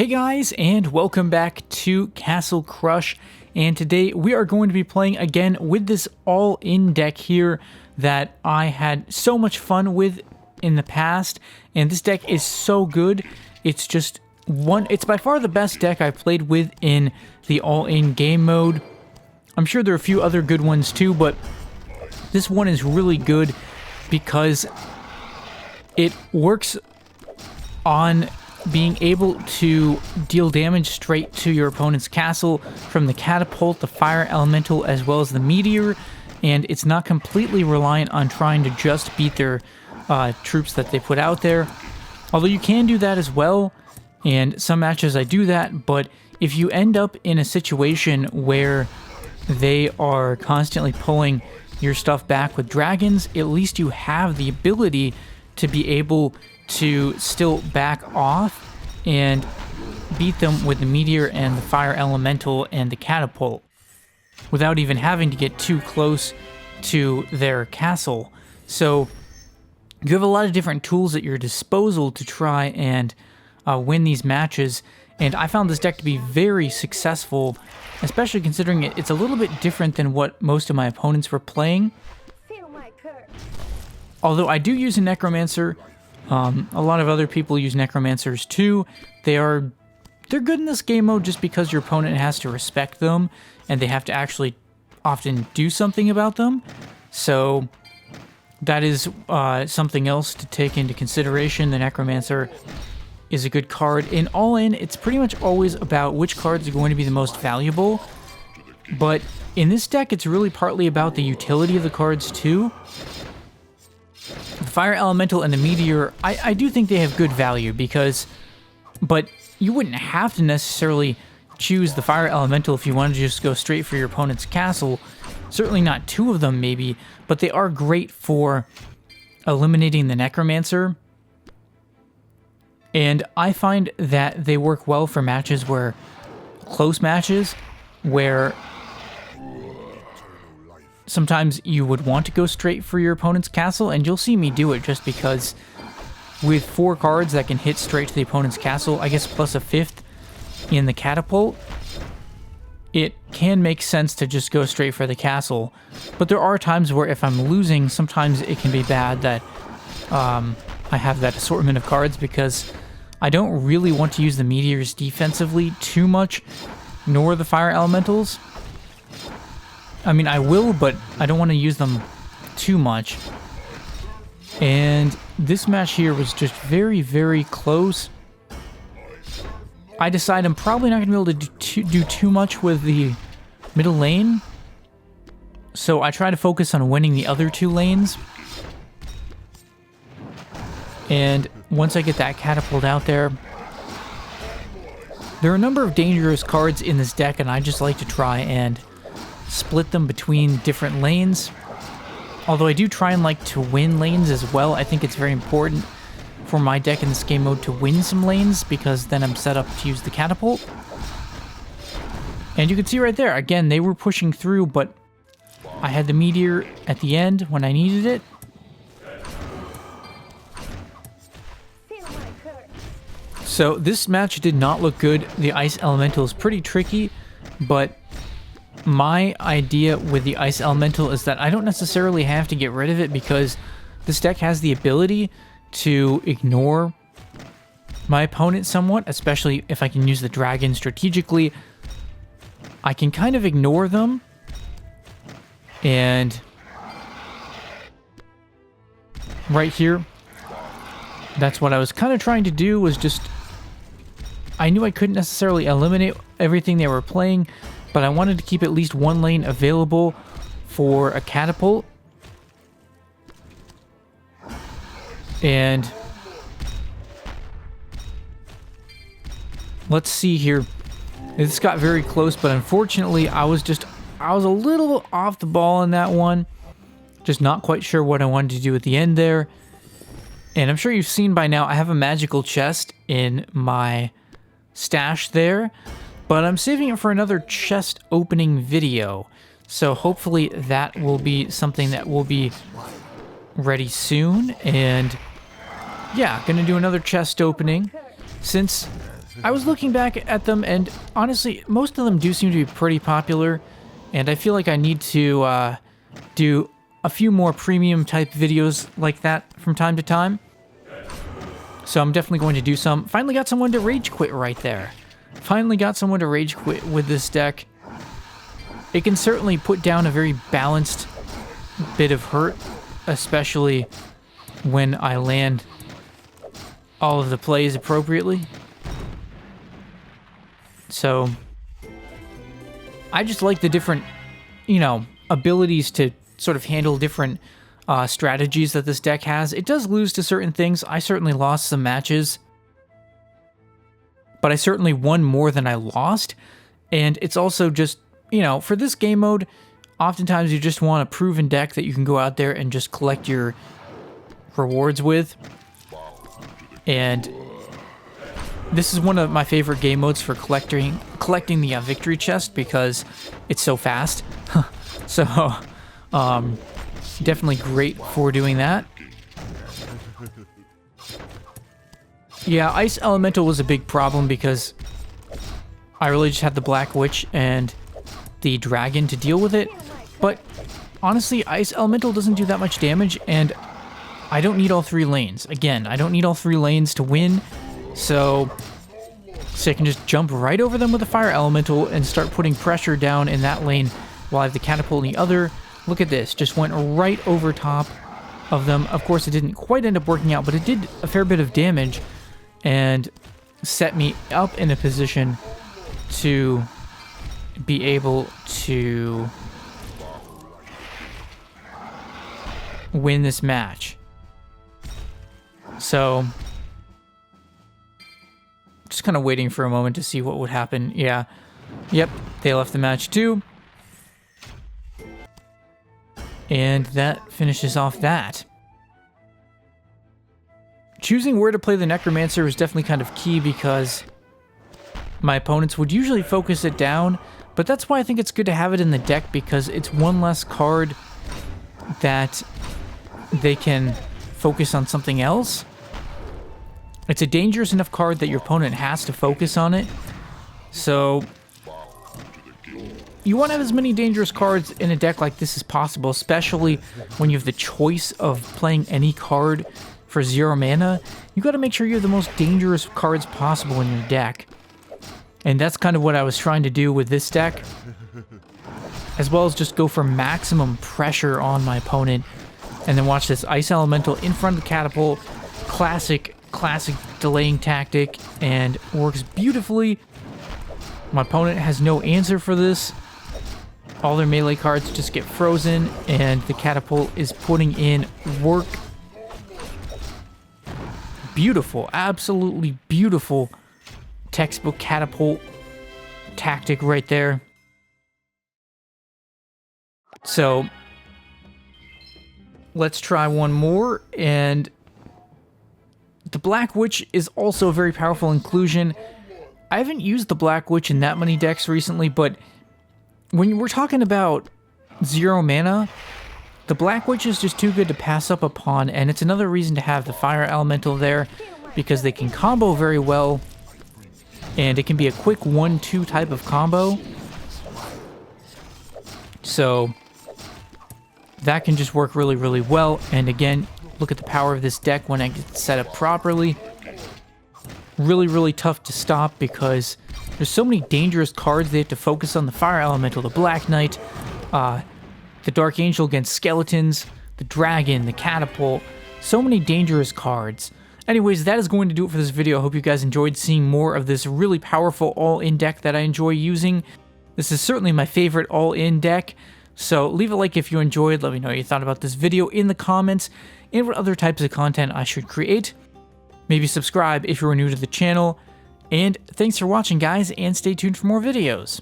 Hey guys, and welcome back to Castle Crush, and today we are going to be playing again with this all-in deck here that I had so much fun with in the past, and this deck is so good. It's by far the best deck I've played with in the all-in game mode. I'm sure there are a few other good ones too, but this one is really good because it works on being able to deal damage straight to your opponent's castle from the catapult, the fire elemental, as well as the meteor, and it's not completely reliant on trying to just beat their troops that they put out there. Although you can do that as well, and some matches I do that, but if you end up in a situation where they are constantly pulling your stuff back with dragons, at least you have the ability to be able to still back off and beat them with the meteor and the fire elemental and the catapult without even having to get too close to their castle. So you have a lot of different tools at your disposal to try and win these matches, and I found this deck to be very successful, especially considering it's a little bit different than what most of my opponents were playing. Although I do use a necromancer. A lot of other people use necromancers too. They're good in this game mode just because your opponent has to respect them and they have to actually often do something about them. So that is something else to take into consideration. The necromancer is a good card. In all in, it's pretty much always about which cards are going to be the most valuable. But in this deck, it's really partly about the utility of the cards too. The fire elemental and the meteor, I do think they have good value but you wouldn't have to necessarily choose the fire elemental if you wanted to just go straight for your opponent's castle. Certainly not two of them maybe, but they are great for eliminating the necromancer. And I find that they work well for close matches where sometimes you would want to go straight for your opponent's castle, and you'll see me do it just because with 4 cards that can hit straight to the opponent's castle, I guess plus a 5th in the catapult, it can make sense to just go straight for the castle. But there are times where if I'm losing, sometimes it can be bad that I have that assortment of cards because I don't really want to use the meteors defensively too much, nor the fire elementals. I mean, I will, but I don't want to use them too much. And this match here was just very, very close. I decide I'm probably not going to be able to do too much with the middle lane. So I try to focus on winning the other 2 lanes. And once I get that catapult out there, there are a number of dangerous cards in this deck, and I just like to try and split them between different lanes. Although I do try and like to win lanes as well. I think it's very important for my deck in this game mode to win some lanes because then I'm set up to use the catapult. And you can see right there, again, they were pushing through, but I had the meteor at the end when I needed it. So this match did not look good. The ice elemental is pretty tricky, but my idea with the ice elemental is that I don't necessarily have to get rid of it because this deck has the ability to ignore my opponent somewhat, especially if I can use the dragon strategically. I can kind of ignore them, and right here, that's what I was kind of trying to do, was just, I knew I couldn't necessarily eliminate everything they were playing, but I wanted to keep at least 1 lane available for a catapult. And let's see here. This got very close, but unfortunately I was a little off the ball in that one. Just not quite sure what I wanted to do at the end there. And I'm sure you've seen by now, I have a magical chest in my stash there, but I'm saving it for another chest opening video. So hopefully that will be something that will be ready soon. And yeah, gonna do another chest opening. Since I was looking back at them, and honestly, most of them do seem to be pretty popular, and I feel like I need to do a few more premium type videos like that from time to time. So I'm definitely going to do some. Finally got someone to rage quit right there. Finally got someone to rage quit with this deck. It can certainly put down a very balanced bit of hurt, especially when I land all of the plays appropriately. So I just like the different, abilities to sort of handle different strategies that this deck has. It does lose to certain things. I certainly lost some matches, but I certainly won more than I lost. And it's also just, for this game mode, oftentimes you just want a proven deck that you can go out there and just collect your rewards with. And this is one of my favorite game modes for collecting the victory chest because it's so fast. So, definitely great for doing that. Yeah, Ice Elemental was a big problem because I really just had the Black Witch and the Dragon to deal with it. But honestly, Ice Elemental doesn't do that much damage, and I don't need all 3 lanes. Again, I don't need all 3 lanes to win, so I can just jump right over them with a Fire Elemental and start putting pressure down in that lane while I have the Catapult in the other. Look at this, just went right over top of them. Of course, it didn't quite end up working out, but it did a fair bit of damage and set me up in a position to be able to win this match. So, just kind of waiting for a moment to see what would happen. Yeah. Yep, they left the match too. And that finishes off that. Choosing where to play the Necromancer was definitely kind of key because my opponents would usually focus it down, but that's why I think it's good to have it in the deck because it's one less card that they can focus on something else. It's a dangerous enough card that your opponent has to focus on it. So you want to have as many dangerous cards in a deck like this as possible, especially when you have the choice of playing any card for 0 mana. You got to make sure you have the most dangerous cards possible in your deck. And that's kind of what I was trying to do with this deck, as well as just go for maximum pressure on my opponent. And then watch this Ice Elemental in front of the Catapult. Classic delaying tactic, and works beautifully. My opponent has no answer for this. All their melee cards just get frozen, and the Catapult is putting in work. Beautiful, absolutely beautiful textbook Catapult tactic right there. So let's try one more, and the Black Witch is also a very powerful inclusion. I haven't used the Black Witch in that many decks recently, but when we're talking about 0 mana, the Black Witch is just too good to pass up upon, and it's another reason to have the Fire Elemental there, because they can combo very well, and it can be a quick 1-2 type of combo. So that can just work really, really well. And again, look at the power of this deck when it gets set up properly. Really, really tough to stop because there's so many dangerous cards. They have to focus on the Fire Elemental, the Black Knight, the Dark Angel against Skeletons, the Dragon, the Catapult. So many dangerous cards. Anyways, that is going to do it for this video. I hope you guys enjoyed seeing more of this really powerful all-in deck that I enjoy using. This is certainly my favorite all-in deck. So leave a like if you enjoyed. Let me know what you thought about this video in the comments and what other types of content I should create. Maybe subscribe if you're new to the channel. And thanks for watching, guys, and stay tuned for more videos.